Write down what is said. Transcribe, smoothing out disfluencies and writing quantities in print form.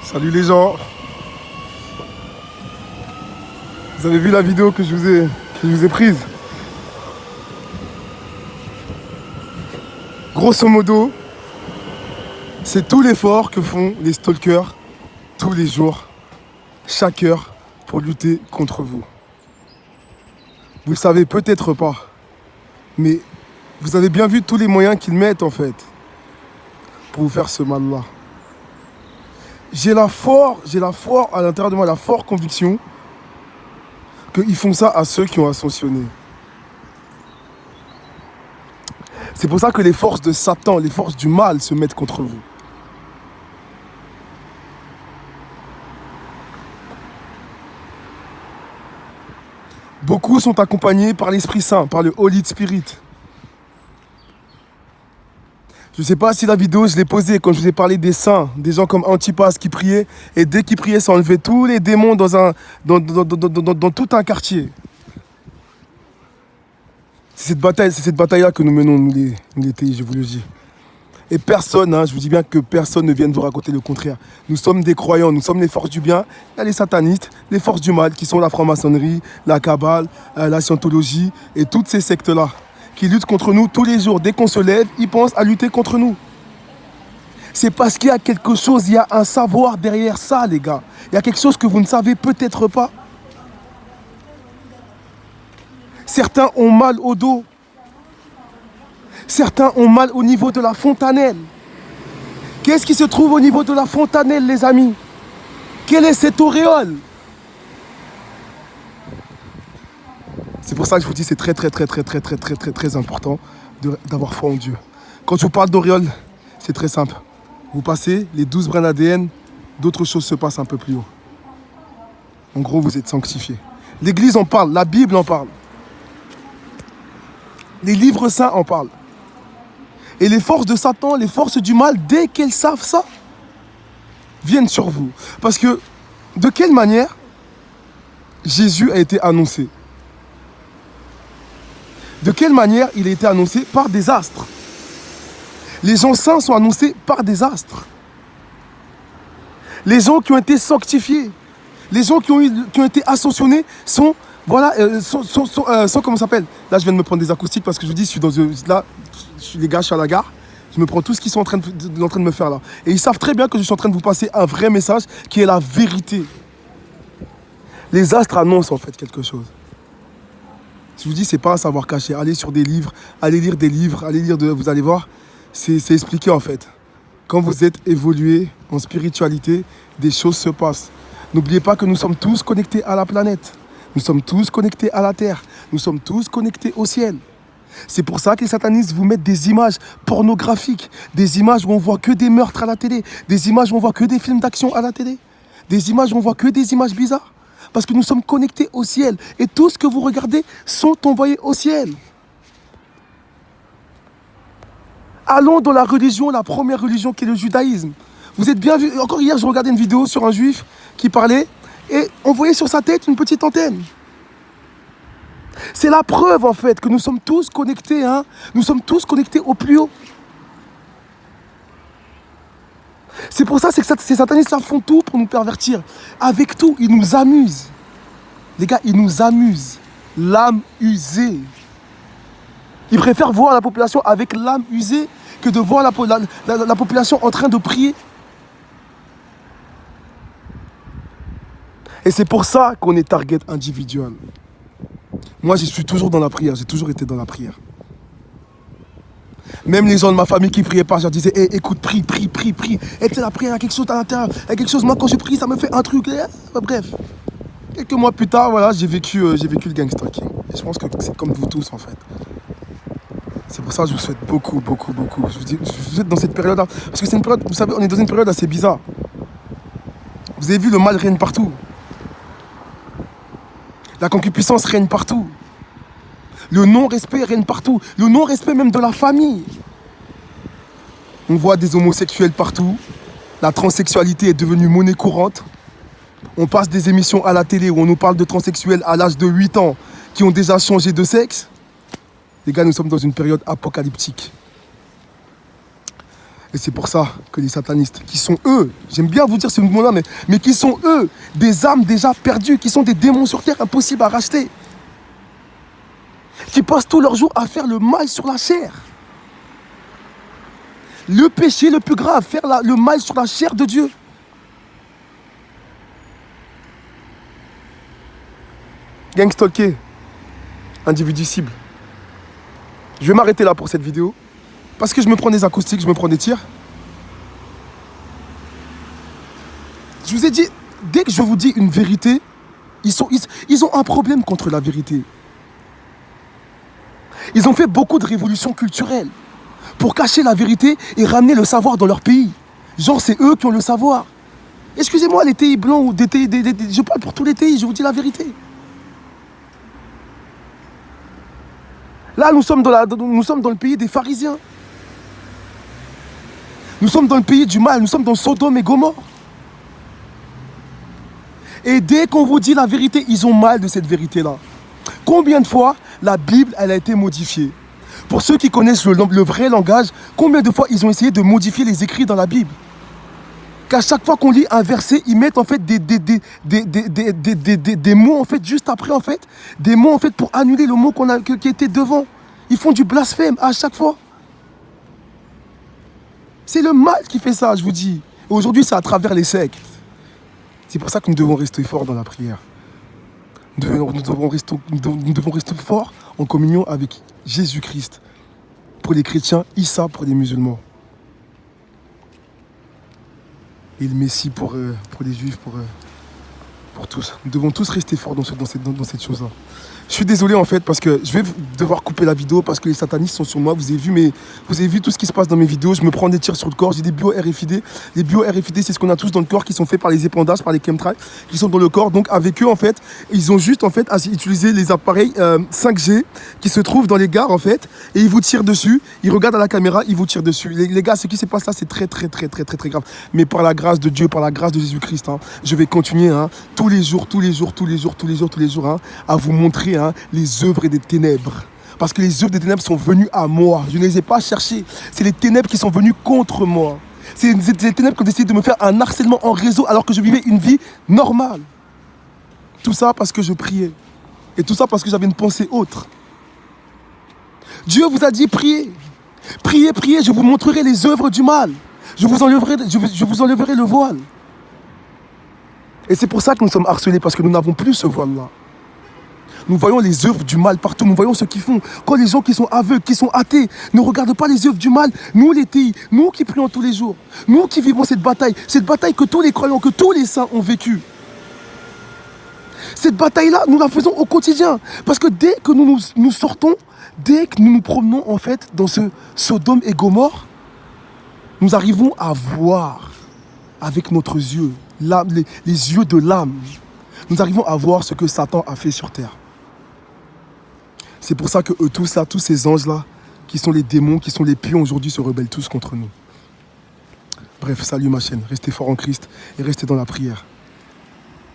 Salut les gens. Vous avez vu la vidéo que je vous ai prise? Grosso modo, c'est tout l'effort que font les stalkers tous les jours, chaque heure, pour lutter contre vous. Vous le savez peut-être pas, mais vous avez bien vu tous les moyens qu'ils mettent en fait pour vous faire ce mal-là. J'ai la forte à l'intérieur de moi, la forte conviction qu'ils font ça à ceux qui ont ascensionné. C'est pour ça que les forces de Satan, les forces du mal se mettent contre vous. Beaucoup sont accompagnés par l'Esprit Saint, par le Holy Spirit. Je ne sais pas si la vidéo, je l'ai posée quand je vous ai parlé des saints, des gens comme Antipas qui priaient, et dès qu'ils priaient, ça enlevait tous les démons dans tout un quartier. C'est cette bataille-là que nous menons, nous les TI, je vous le dis. Et personne, je vous dis bien que personne ne vienne vous raconter le contraire. Nous sommes des croyants, nous sommes les forces du bien. Il y a les satanistes, les forces du mal, qui sont la franc-maçonnerie, la Kabbale, la scientologie, et toutes ces sectes-là, qui luttent contre nous tous les jours. Dès qu'on se lève, ils pensent à lutter contre nous. C'est parce qu'il y a quelque chose, il y a un savoir derrière ça, les gars. Il y a quelque chose que vous ne savez peut-être pas. Certains ont mal au dos. Certains ont mal au niveau de la fontanelle. Qu'est-ce qui se trouve au niveau de la fontanelle, les amis? Quelle est cette auréole? C'est pour ça que je vous dis, c'est très important d'avoir foi en Dieu. Quand je vous parle d'auréole, c'est très simple. Vous passez les 12 brins d'ADN, d'autres choses se passent un peu plus haut. En gros, vous êtes sanctifiés. L'Église en parle, la Bible en parle. Les livres saints en parlent. Et les forces de Satan, les forces du mal, dès qu'elles savent ça, viennent sur vous. Parce que, de quelle manière Jésus a été annoncé? De quelle manière il a été annoncé? Par des astres. Les gens saints sont annoncés par des astres. Les gens qui ont été sanctifiés, les gens qui ont été ascensionnés sont, voilà, comment ça s'appelle? Là, je viens de me prendre des acoustiques parce que je vous dis, les gars, je suis à la gare. Je me prends tout ce qu'ils sont en train de me faire là. Et ils savent très bien que je suis en train de vous passer un vrai message qui est la vérité. Les astres annoncent en fait quelque chose. Je vous dis, c'est pas un savoir caché. Allez sur des livres, allez lire des livres, vous allez voir, c'est expliqué en fait. Quand vous êtes évolué en spiritualité, des choses se passent. N'oubliez pas que nous sommes tous connectés à la planète. Nous sommes tous connectés à la Terre. Nous sommes tous connectés au ciel. C'est pour ça que les satanistes vous mettent des images pornographiques, des images où on voit que des meurtres à la télé, des images où on voit que des films d'action à la télé, des images où on voit que des images bizarres. Parce que nous sommes connectés au ciel. Et tout ce que vous regardez sont envoyés au ciel. Allons dans la religion, la première religion qui est le judaïsme. Vous êtes bien vu. Encore hier, je regardais une vidéo sur un juif qui parlait et on voyait sur sa tête une petite antenne. C'est la preuve en fait que nous sommes tous connectés. Nous sommes tous connectés au plus haut. C'est pour ça que ces satanistes font tout pour nous pervertir. Avec tout, ils nous amusent. Les gars, ils nous amusent. L'âme usée. Ils préfèrent voir la population avec l'âme usée que de voir la population en train de prier. Et c'est pour ça qu'on est target individuel. Moi, je suis toujours dans la prière. J'ai toujours été dans la prière. Même les gens de ma famille qui ne priaient pas, je leur disais, hey, écoute, prie. Et tu sais, la prière, il y a quelque chose à l'intérieur. Il y a quelque chose, moi, quand je prie, ça me fait un truc. Bref. Quelques mois plus tard, voilà, j'ai vécu le gangster-king. Et je pense que c'est comme vous tous, en fait. C'est pour ça que je vous souhaite beaucoup. Je vous souhaite dans cette période-là. Parce que c'est une période, vous savez, on est dans une période assez bizarre. Vous avez vu, le mal règne partout. La concupiscence règne partout. Le non-respect règne partout. Le non-respect même de la famille. On voit des homosexuels partout. La transsexualité est devenue monnaie courante. On passe des émissions à la télé où on nous parle de transsexuels à l'âge de 8 ans qui ont déjà changé de sexe. Les gars, nous sommes dans une période apocalyptique. Et c'est pour ça que les satanistes, qui sont eux, j'aime bien vous dire ce mouvement-là, mais qui sont eux, des âmes déjà perdues, qui sont des démons sur terre impossibles à racheter, qui passent tous leurs jours à faire le mal sur la chair. Le péché le plus grave, faire le mal sur la chair de Dieu. Gang stalké, individu cible. Je vais m'arrêter là pour cette vidéo. Parce que je me prends des acoustiques, je me prends des tirs. Je vous ai dit, dès que je vous dis une vérité, ils ont un problème contre la vérité. Ils ont fait beaucoup de révolutions culturelles pour cacher la vérité et ramener le savoir dans leur pays. Genre, c'est eux qui ont le savoir. Excusez-moi, les TI blancs ou je parle pour tous les TI, je vous dis la vérité. Là, nous sommes dans le pays des pharisiens. Nous sommes dans le pays du mal, nous sommes dans Sodome et Gomorrhe. Et dès qu'on vous dit la vérité, ils ont mal de cette vérité-là. Combien de fois la Bible, elle a été modifiée? Pour ceux qui connaissent le vrai langage, combien de fois ils ont essayé de modifier les écrits dans la Bible? Qu'à chaque fois qu'on lit un verset, ils mettent en fait des mots en fait juste après en fait, des mots en fait pour annuler le mot qui était devant. Ils font du blasphème à chaque fois. C'est le mal qui fait ça, je vous dis. Et aujourd'hui, c'est à travers les sectes. C'est pour ça que nous devons rester forts dans la prière. Nous devons rester forts en communion avec Jésus-Christ. Pour les chrétiens, Issa pour les musulmans. Et le Messie pour les juifs, pour tous. Nous devons tous rester forts dans cette chose-là. Je suis désolé en fait parce que je vais devoir couper la vidéo parce que les satanistes sont sur moi. Vous avez vu tout ce qui se passe dans mes vidéos. Je me prends des tirs sur le corps. J'ai des bio-RFID. Les bio-RFID, c'est ce qu'on a tous dans le corps qui sont faits par les épandages, par les chemtrails, qui sont dans le corps. Donc avec eux en fait, ils ont juste en fait à utiliser les appareils 5G qui se trouvent dans les gares en fait. Et ils vous tirent dessus. Ils regardent à la caméra, ils vous tirent dessus. Les gars, ce qui se passe là, c'est très grave. Mais par la grâce de Dieu, par la grâce de Jésus-Christ, hein, je vais continuer tous les jours à vous montrer les œuvres des ténèbres. Parce que les œuvres des ténèbres sont venues à moi. Je ne les ai pas cherchées. C'est les ténèbres qui sont venues contre moi. C'est les ténèbres qui ont décidé de me faire un harcèlement en réseau alors que je vivais une vie normale. Tout ça parce que je priais. Et tout ça parce que j'avais une pensée autre. Dieu vous a dit priez. Priez, priez, je vous montrerai les œuvres du mal. Je vous enlèverai le voile. Et c'est pour ça que nous sommes harcelés, parce que nous n'avons plus ce voile-là. Nous voyons les œuvres du mal partout, nous voyons ce qu'ils font. Quand les gens qui sont aveugles, qui sont athées, ne regardent pas les œuvres du mal, nous les TI, nous qui prions tous les jours, nous qui vivons cette bataille que tous les croyants, que tous les saints ont vécue. Cette bataille-là, nous la faisons au quotidien. Parce que dès que nous sortons, dès que nous nous promenons en fait dans ce Sodome et Gomorrhe, nous arrivons à voir avec notre yeux, les yeux de l'âme, nous arrivons à voir ce que Satan a fait sur terre. C'est pour ça que eux tous là, tous ces anges-là, qui sont les démons, qui sont les pions aujourd'hui, se rebellent tous contre nous. Bref, salut ma chaîne, restez fort en Christ et restez dans la prière.